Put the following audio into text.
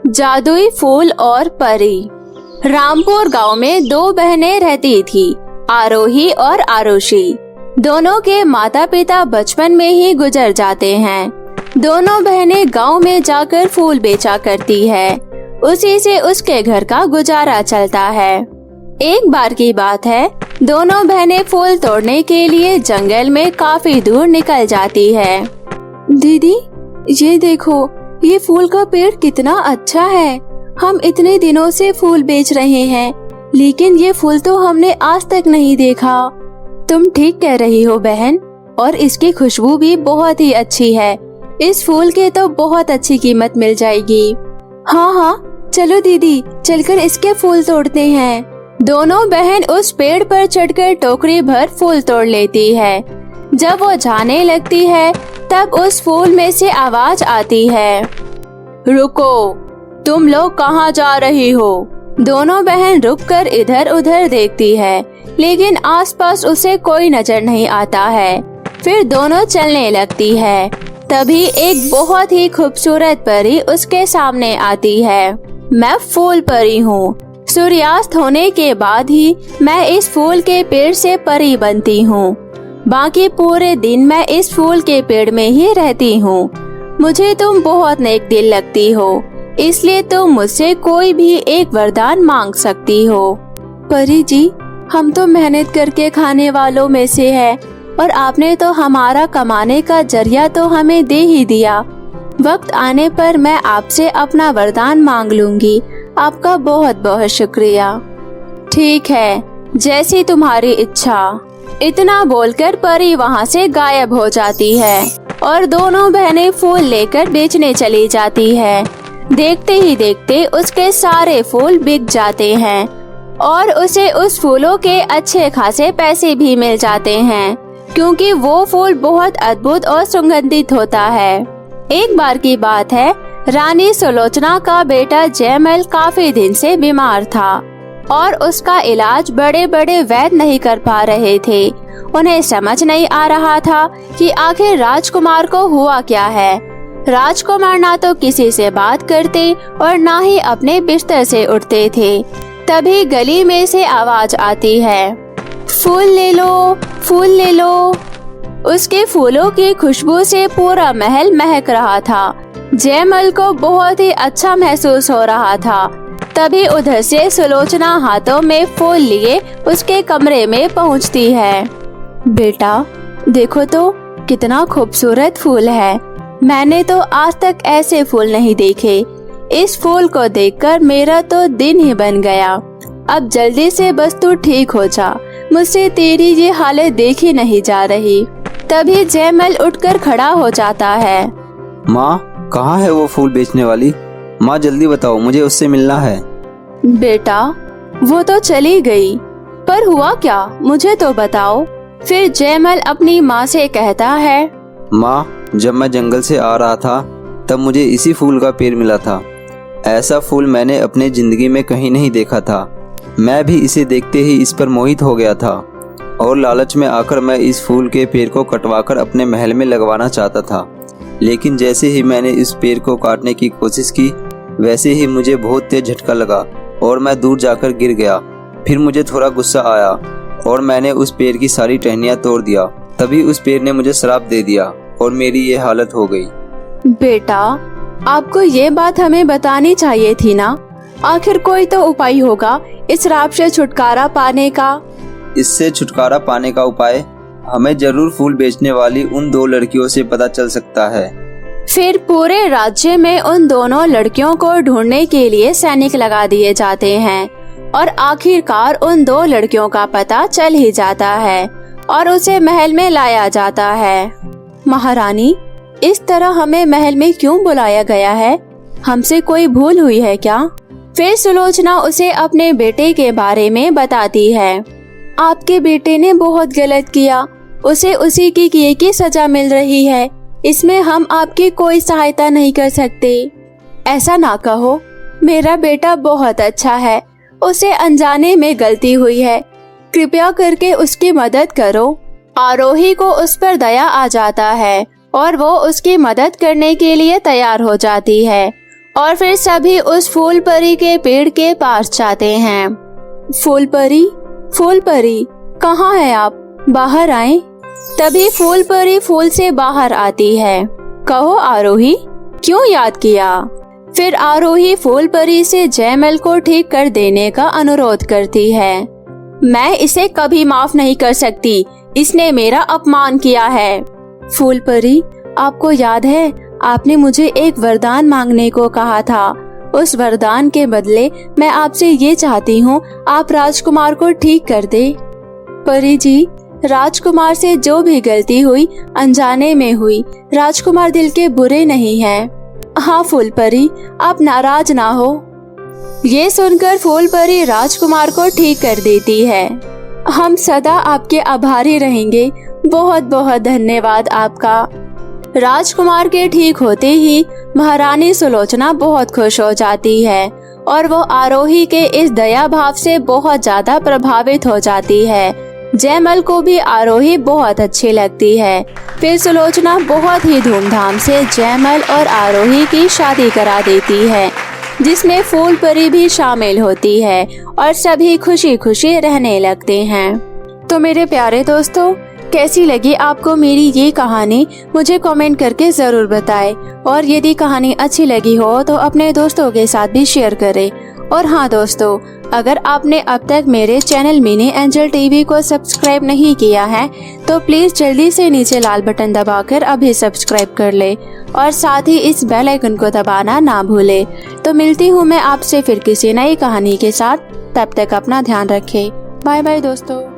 जादुई फूल और परी। रामपुर गांव में दो बहनें रहती थी, आरोही और आरुषि। दोनों के माता पिता बचपन में ही गुजर जाते हैं। दोनों बहनें गांव में जाकर फूल बेचा करती है, उसी से उसके घर का गुजारा चलता है। एक बार की बात है, दोनों बहनें फूल तोड़ने के लिए जंगल में काफी दूर निकल जाती है। दीदी, ये देखो, ये फूल का पेड़ कितना अच्छा है। हम इतने दिनों से फूल बेच रहे हैं, लेकिन ये फूल तो हमने आज तक नहीं देखा। तुम ठीक कह रही हो बहन, और इसकी खुशबू भी बहुत ही अच्छी है। इस फूल के तो बहुत अच्छी कीमत मिल जाएगी। हाँ हाँ, चलो दीदी, चलकर इसके फूल तोड़ते हैं। दोनों बहन उस पेड़ पर चढ़कर टोकरी भर फूल तोड़ लेती है। जब वो जाने लगती है, तब उस फूल में से आवाज आती है, रुको, तुम लोग कहाँ जा रही हो? दोनों बहन रुककर इधर उधर देखती है, लेकिन आसपास उसे कोई नजर नहीं आता है। फिर दोनों चलने लगती है। तभी एक बहुत ही खूबसूरत परी उसके सामने आती है। मैं फूल परी हूँ। सूर्यास्त होने के बाद ही मैं इस फूल के पेड़ से परी बनती हूँ। बाकी पूरे दिन मैं इस फूल के पेड़ में ही रहती हूँ। मुझे तुम बहुत नेक दिल लगती हो, इसलिए तुम मुझसे कोई भी एक वरदान मांग सकती हो। परी जी, हम तो मेहनत करके खाने वालों में से है, और आपने तो हमारा कमाने का जरिया तो हमें दे ही दिया। वक्त आने पर मैं आपसे अपना वरदान मांग लूंगी। आपका बहुत बहुत शुक्रिया। ठीक है, जैसी तुम्हारी इच्छा। इतना बोलकर परी वहाँ से गायब हो जाती है और दोनों बहनें फूल लेकर बेचने चली जाती है। देखते ही देखते उसके सारे फूल बिक जाते हैं और उसे उस फूलों के अच्छे खासे पैसे भी मिल जाते हैं, क्योंकि वो फूल बहुत अद्भुत और सुगंधित होता है। एक बार की बात है, रानी सुलोचना का बेटा जयमल काफी दिन से बीमार था और उसका इलाज बड़े बड़े वैद्य नहीं कर पा रहे थे। उन्हें समझ नहीं आ रहा था कि आखिर राजकुमार को हुआ क्या है। राजकुमार ना तो किसी से बात करते और ना ही अपने बिस्तर से उठते थे। तभी गली में से आवाज आती है, फूल ले लो, फूल ले लो। उसके फूलों की खुशबू से पूरा महल महक रहा था। जयमल को बहुत ही अच्छा महसूस हो रहा था। तभी उधर से सुलोचना हाथों में फूल लिए उसके कमरे में पहुंचती है। बेटा, देखो तो कितना खूबसूरत फूल है। मैंने तो आज तक ऐसे फूल नहीं देखे। इस फूल को देखकर मेरा तो दिन ही बन गया। अब जल्दी से बस तू ठीक हो जा, मुझसे तेरी ये हालत देखी नहीं जा रही। तभी जयमल उठकर खड़ा हो जाता है। माँ, कहाँ है वो फूल बेचने वाली? माँ, जल्दी बताओ, मुझे उससे मिलना है। बेटा, वो तो चली गई, पर हुआ क्या, मुझे तो बताओ। फिर जयमल अपनी माँ से कहता है, माँ, जब मैं जंगल से आ रहा था तब मुझे इसी फूल का पेड़ मिला था। ऐसा फूल मैंने अपने जिंदगी में कहीं नहीं देखा था। मैं भी इसे देखते ही इस पर मोहित हो गया था और लालच में आकर मैं इस फूल के पेड़ को कटवाकर अपने महल में लगवाना चाहता था। लेकिन जैसे ही मैंने इस पेड़ को काटने की कोशिश की, वैसे ही मुझे बहुत तेज झटका लगा और मैं दूर जाकर गिर गया। फिर मुझे थोड़ा गुस्सा आया और मैंने उस पेड़ की सारी टहनियाँ तोड़ दिया। तभी उस पेड़ ने मुझे श्राप दे दिया और मेरी ये हालत हो गई। बेटा, आपको ये बात हमें बतानी चाहिए थी ना। आखिर कोई तो उपाय होगा इस श्राप से छुटकारा पाने का। इससे छुटकारा पाने का उपाय हमें जरूर फूल बेचने वाली उन दो लड़कियों से पता चल सकता है। फिर पूरे राज्य में उन दोनों लड़कियों को ढूंढने के लिए सैनिक लगा दिए जाते हैं और आखिरकार उन दो लड़कियों का पता चल ही जाता है और उसे महल में लाया जाता है। महारानी, इस तरह हमें महल में क्यों बुलाया गया है? हमसे कोई भूल हुई है क्या? फिर सुलोचना उसे अपने बेटे के बारे में बताती है। आपके बेटे ने बहुत गलत किया, उसे उसी की किए की सजा मिल रही है। इसमें हम आपकी कोई सहायता नहीं कर सकते। ऐसा ना कहो, मेरा बेटा बहुत अच्छा है। उसे अनजाने में गलती हुई है, कृपया करके उसकी मदद करो। आरोही को उस पर दया आ जाता है और वो उसकी मदद करने के लिए तैयार हो जाती है और फिर सभी उस फूल परी के पेड़ के पास जाते हैं। फूल परी कहाँ है आप? बाहर आए। तभी फूल परी फूल से बाहर आती है। कहो आरोही, क्यों याद किया? फिर आरोही फूल परी से जयमल को ठीक कर देने का अनुरोध करती है। मैं इसे कभी माफ नहीं कर सकती, इसने मेरा अपमान किया है। फूल परी, आपको याद है आपने मुझे एक वरदान मांगने को कहा था। उस वरदान के बदले मैं आपसे ये चाहती हूँ, आप राजकुमार को ठीक कर दे। परी जी, राजकुमार से जो भी गलती हुई अनजाने में हुई। राजकुमार दिल के बुरे नहीं हैं। हाँ फूल परी, आप नाराज ना हो। ये सुनकर फूल परी राजकुमार को ठीक कर देती है। हम सदा आपके आभारी रहेंगे। बहुत बहुत धन्यवाद आपका। राजकुमार के ठीक होते ही महारानी सुलोचना बहुत खुश हो जाती है और वो आरोही के इस दया भाव से बहुत ज्यादा प्रभावित हो जाती है। जयमल को भी आरोही बहुत अच्छी लगती है। फिर सुलोचना बहुत ही धूमधाम से जयमल और आरोही की शादी करा देती है, जिसमें फूल परी भी शामिल होती है और सभी खुशी खुशी रहने लगते हैं। तो मेरे प्यारे दोस्तों, कैसी लगी आपको मेरी ये कहानी? मुझे कमेंट करके जरूर बताएं। और यदि कहानी अच्छी लगी हो तो अपने दोस्तों के साथ भी शेयर करें। और हाँ दोस्तों, अगर आपने अब तक मेरे चैनल मिनी एंजल टीवी को सब्सक्राइब नहीं किया है तो प्लीज जल्दी से नीचे लाल बटन दबाकर अभी सब्सक्राइब कर ले और साथ ही इस बेल आइकन को दबाना ना भूले। तो मिलती हूँ मैं आपसे फिर किसी नई कहानी के साथ। तब तक अपना ध्यान रखें। बाय बाय दोस्तों।